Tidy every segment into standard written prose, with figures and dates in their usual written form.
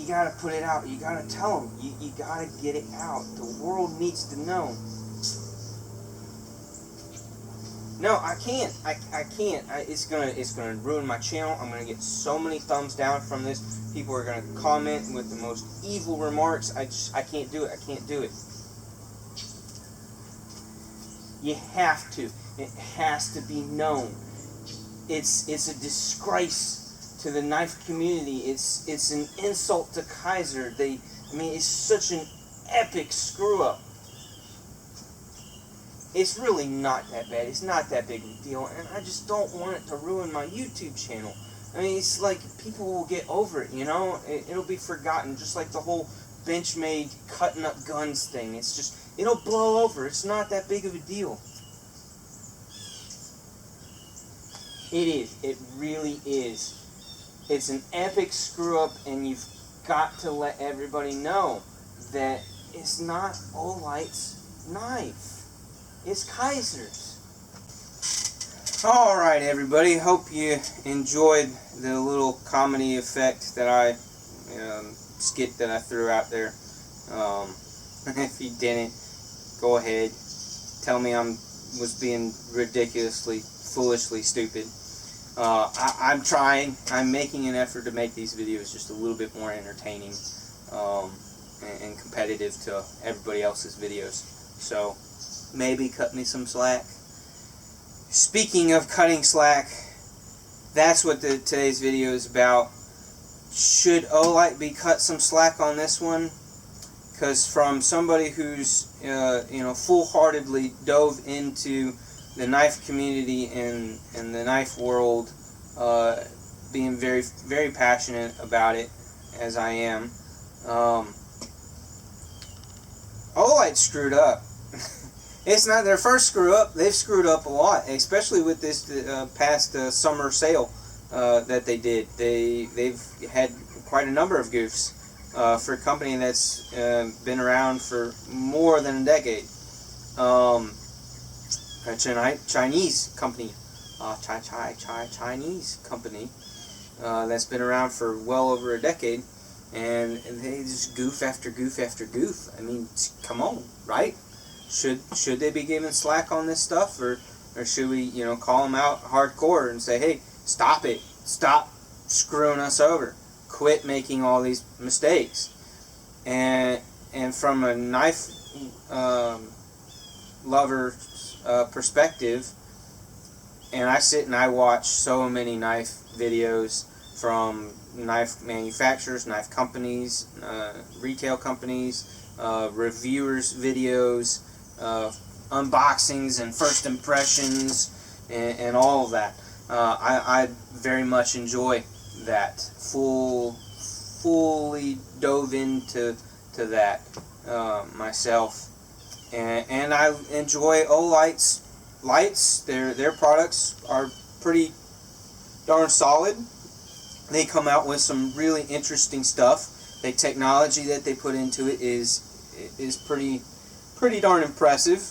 you gotta put it out. You gotta tell them. You gotta get it out. The world needs to know. No, I can't. I can't. It's gonna ruin my channel. I'm gonna get so many thumbs down from this. People are gonna comment with the most evil remarks. I can't do it. I can't do it. You have to. It has to be known. It's a disgrace to the knife community. It's an insult to Kaiser. It's such an epic screw up. It's really not that bad. It's not that big of a deal, and I just don't want it to ruin my YouTube channel. I mean, it's like people will get over it, you know? It'll be forgotten, just like the whole Benchmade cutting up guns thing. It's just, it'll blow over. It's not that big of a deal. It is. It really is. It's an epic screw up, and you've got to let everybody know that it's not Olight's knife. It's Kaiser's. Alright, everybody. Hope you enjoyed the little comedy effect that I, skit that I threw out there. If you didn't, go ahead. Tell me was being ridiculously, foolishly stupid. I'm trying. I'm making an effort to make these videos just a little bit more entertaining and competitive to everybody else's videos. So, maybe cut me some slack. Speaking of cutting slack, that's what today's video is about. Should Olight be cut some slack on this one? Because from somebody who's full-heartedly dove into the knife community and the knife world, being very, very passionate about it, as I am, Olight screwed up. It's not their first screw up. They've screwed up a lot, especially with this past summer sale that they did. They've had quite a number of goofs for a company that's been around for more than a decade. A Chinese company, Chinese company that's been around for well over a decade, and they just goof after goof after goof. I mean, come on, right? Should they be giving slack on this stuff, or should we, call them out hardcore and say, hey, stop it, stop screwing us over, quit making all these mistakes? And from a knife lover perspective, and I sit and I watch so many knife videos from knife manufacturers, knife companies, retail companies, reviewers videos, unboxings and first impressions, and all of that. I very much enjoy that. Fully dove into that myself, and I enjoy Olight's lights. Their products are pretty darn solid. They come out with some really interesting stuff. The technology that they put into it is pretty darn impressive,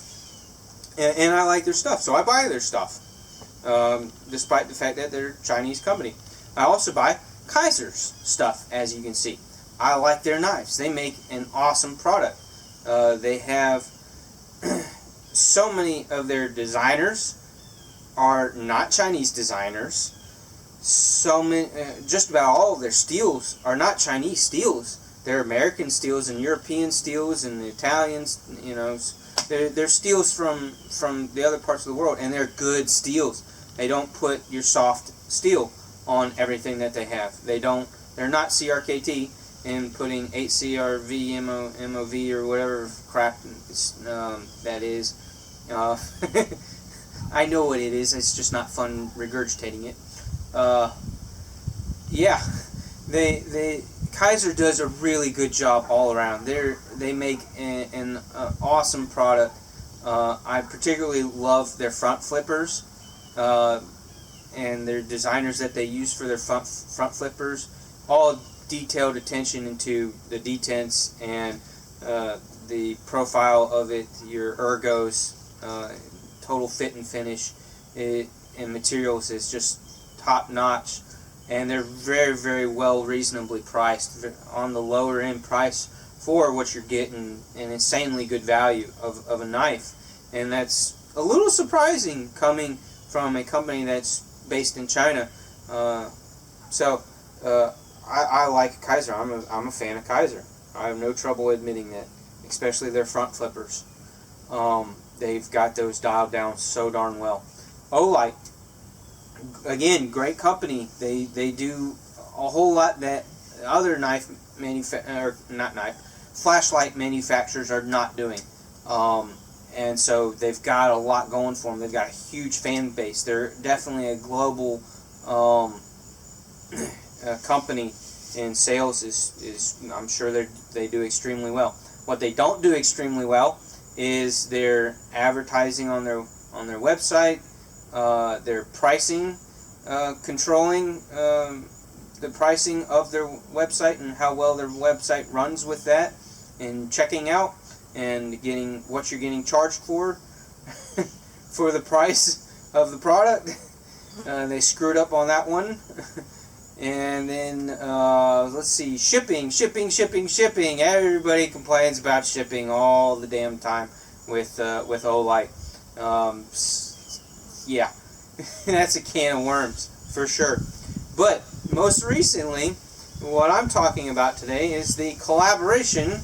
and I like their stuff, so I buy their stuff, despite the fact that they're a Chinese company. I also buy Kaiser's stuff, as you can see. I like their knives. They make an awesome product. They have so many of their designers are not Chinese designers. So many, just about all of their steels are not Chinese steels. They're American steels and European steels and the Italians. They're steels from the other parts of the world, and they're good steels. They don't put your soft steel on everything that they have. They're not CRKT and putting 8CRV MOV or whatever crap that is. I know what it is. It's just not fun regurgitating it. Yeah, Kaiser does a really good job all around. They make an awesome product. I particularly love their front flippers, and their designers that they use for their front flippers. All detailed attention into the detents and the profile of it, your ergos, total fit and finish, and materials is just top notch. and they're very, very well reasonably priced, on the lower end price for what you're getting, an insanely good value of a knife. And that's a little surprising coming from a company that's based in China. I like Kaiser. I'm a fan of Kaiser. I have no trouble admitting that, especially their front flippers. They've got those dialed down so darn well. Olight, again, great company. They do a whole lot that other flashlight manufacturers are not doing. And so they've got a lot going for them. They've got a huge fan base. They're definitely a global company in sales. Is I'm sure they do extremely well. What they don't do extremely well is their advertising on their website, their pricing, controlling the pricing of their website and how well their website runs with that, and checking out and getting what you're getting charged for for the price of the product. They screwed up on that one. And then let's see, shipping. Everybody complains about shipping all the damn time with Olight. Yeah, that's a can of worms for sure. But most recently, what I'm talking about today is the collaboration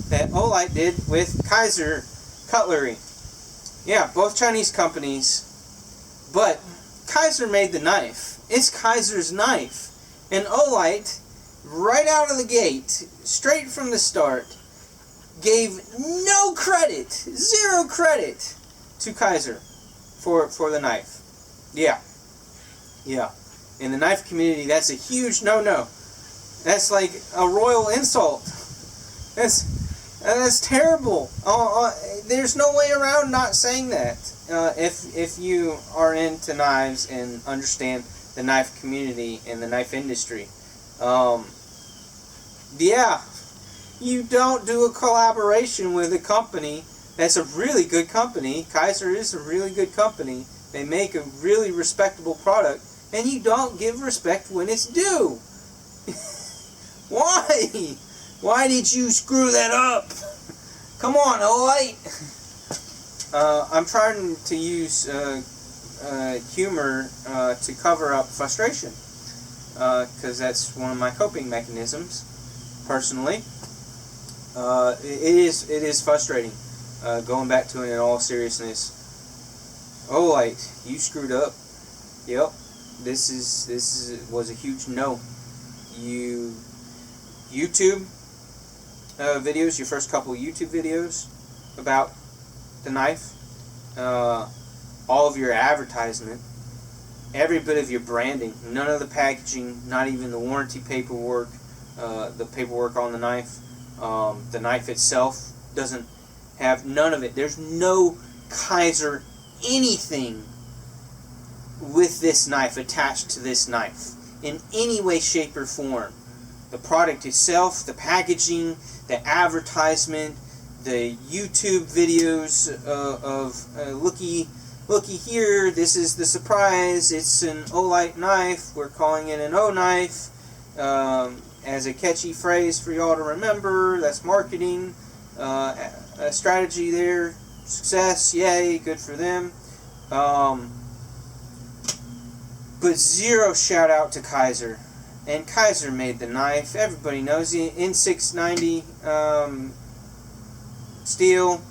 that Olight did with Kizer cutlery. Yeah, both Chinese companies, but Kaiser made the knife. It's Kaiser's knife. And Olight, right out of the gate, straight from the start, gave no credit, zero credit to Kaiser for the knife. Yeah. In the knife community, that's a huge no-no. That's like a royal insult. That's terrible. There's no way around not saying that. If you are into knives and understand the knife community and the knife industry, yeah, you don't do a collaboration with a company that's a really good company. Kaiser is a really good company. They make a really respectable product, and you don't give respect when it's due. Why? Why did you screw that up? Come on, Olight. I'm trying to use humor to cover up frustration, because that's one of my coping mechanisms. Personally, it is frustrating. Going back to it in all seriousness, Olight, you screwed up. Yep, this was a huge no. YouTube videos, your first couple of YouTube videos about the knife, all of your advertisement, every bit of your branding, none of the packaging, not even the warranty paperwork, the paperwork on the knife itself doesn't have none of it. There's no Kaiser anything with this knife attached to this knife in any way, shape, or form. The product itself, the packaging, the advertisement, the YouTube videos of looky here, this is the surprise, it's an Olight knife, we're calling it an O-knife, as a catchy phrase for y'all to remember. That's marketing, a strategy there, success, yay, good for them. But zero shout out to Kaiser. And Kaiser made the knife. Everybody knows the N690 steel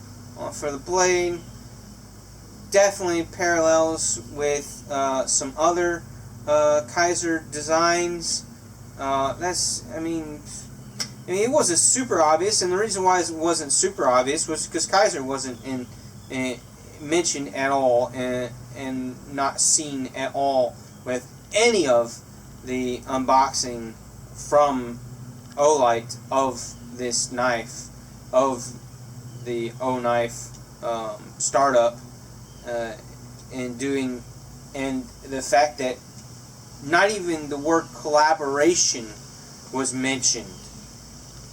for the blade. Definitely parallels with some other Kaiser designs. I mean, it wasn't super obvious, and the reason why it wasn't super obvious was because Kaiser wasn't mentioned at all, and not seen at all with any of the unboxing from Olight of this knife, of the O-knife startup, and the fact that not even the word collaboration was mentioned,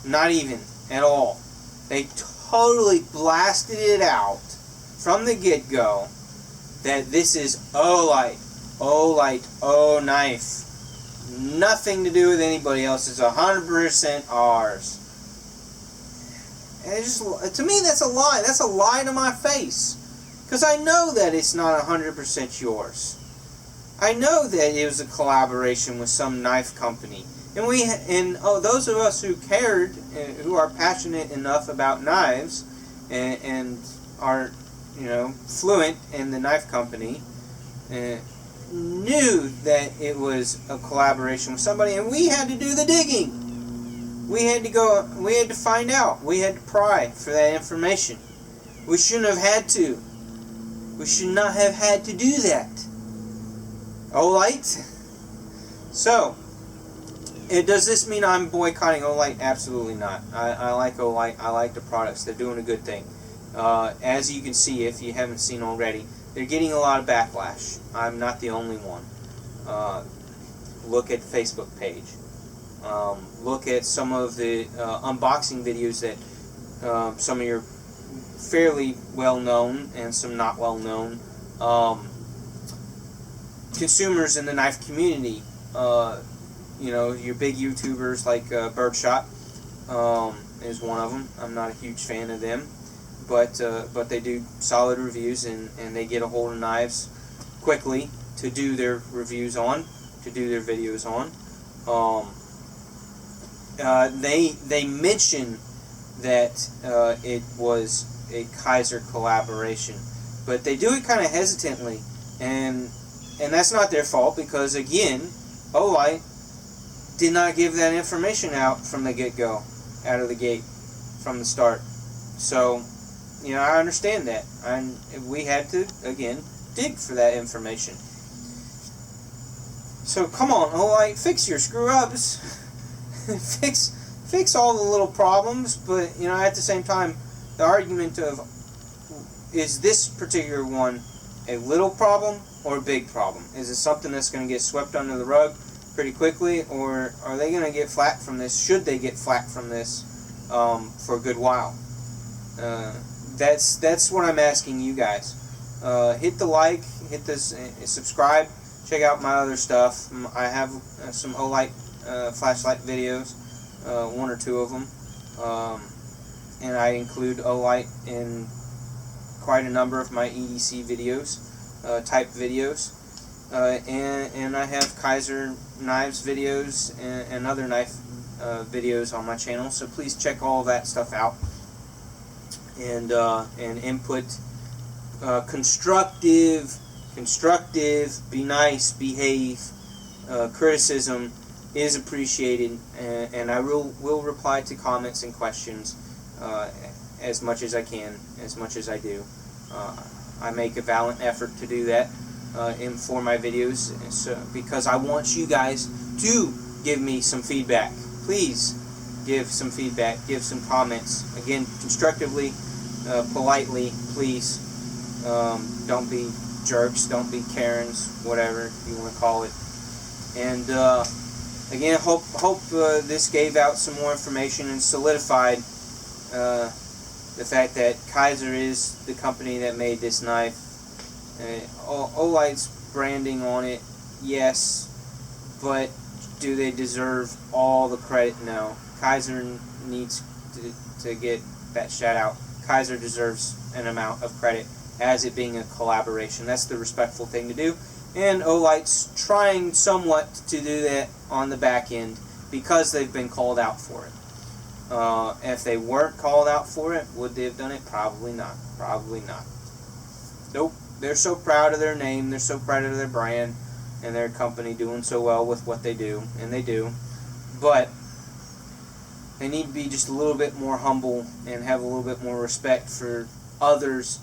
not even at all. They totally blasted it out from the get-go that this is Olight O-knife. Nothing to do with anybody else. It's 100% ours. And it's just, to me, that's a lie. That's a lie to my face. Because I know that it's not 100% yours. I know that it was a collaboration with some knife company. And those of us who cared, who are passionate enough about knives, and are, fluent in the knife company, knew that it was a collaboration with somebody, and we had to do the digging. We had to find out. We had to pry for that information. We shouldn't have had to. We should not have had to do that. Olight? So, does this mean I'm boycotting Olight? Absolutely not. I like Olight. I like the products. They're doing a good thing. As you can see, if you haven't seen already, they're getting a lot of backlash. I'm not the only one. Look at the Facebook page. Look at some of the unboxing videos that some of your fairly well-known and some not well-known consumers in the knife community. Your big YouTubers like Birdshot is one of them. I'm not a huge fan of them, but they do solid reviews, and they get a hold of knives quickly to do their reviews on, to do their videos on. They mention that it was a Kaiser collaboration, but they do it kind of hesitantly, and that's not their fault, because again, Olight did not give that information out from the get-go, out of the gate, from the start. So, I understand that, and we had to, again, dig for that information. So come on, Olight, fix your screw-ups. fix all the little problems, but at the same time, the argument of, is this particular one a little problem or a big problem? Is it something that's going to get swept under the rug pretty quickly, or are they going to get flack from this? Should they get flack from this for a good while? That's what I'm asking you guys. Hit the like, hit this, subscribe, check out my other stuff. I have some Olight flashlight videos, one or two of them, and I include Olight in quite a number of my EDC videos, type videos, and I have Kaiser knives videos and other knife videos on my channel, so please check all that stuff out, and input, constructive, be nice, behave, criticism is appreciated, and I will reply to comments and questions as much as I can, as much as I do. I make a valiant effort to do that for my videos, because I want you guys to give me some feedback. Please give some feedback, give some comments. Again, constructively, politely, please. Don't be jerks, don't be Karens, whatever you want to call it. And again, hope this gave out some more information and solidified the fact that Kaiser is the company that made this knife. Olight's branding on it, yes, but do they deserve all the credit? No. Kaiser needs to get that shout out. Kaiser deserves an amount of credit as it being a collaboration. That's the respectful thing to do, and Olight's trying somewhat to do that on the back end because they've been called out for it. If they weren't called out for it, would they have done it? Probably not. Probably not. Nope. They're so proud of their name, they're so proud of their brand, and their company doing so well with what they do, and they do. But they need to be just a little bit more humble and have a little bit more respect for others,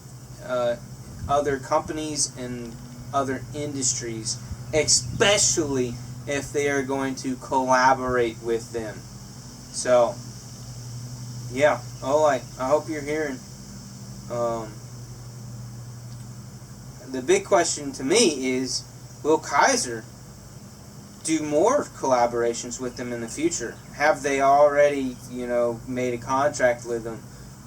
other companies and other industries, especially if they are going to collaborate with them. So, yeah, Olight, I hope you're hearing. The big question to me is, will Kaiser do more collaborations with them in the future? Have they already, made a contract with them?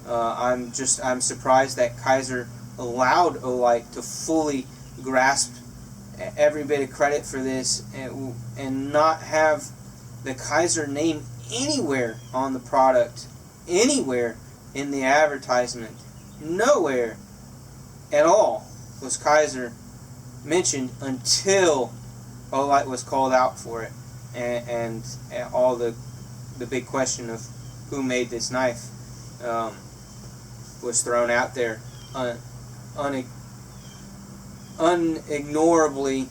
I'm surprised that Kaiser allowed Olight to fully grasp every bit of credit for this, and not have the Kaiser name anywhere on the product, anywhere in the advertisement, nowhere at all was Kaiser mentioned until Olight was called out for it, and all the big question of who made this knife was thrown out there unignorably,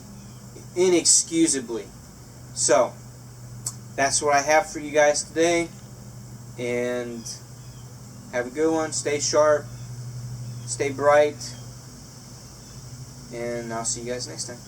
inexcusably. So that's what I have for you guys today, and have a good one. Stay sharp, stay bright, and I'll see you guys next time.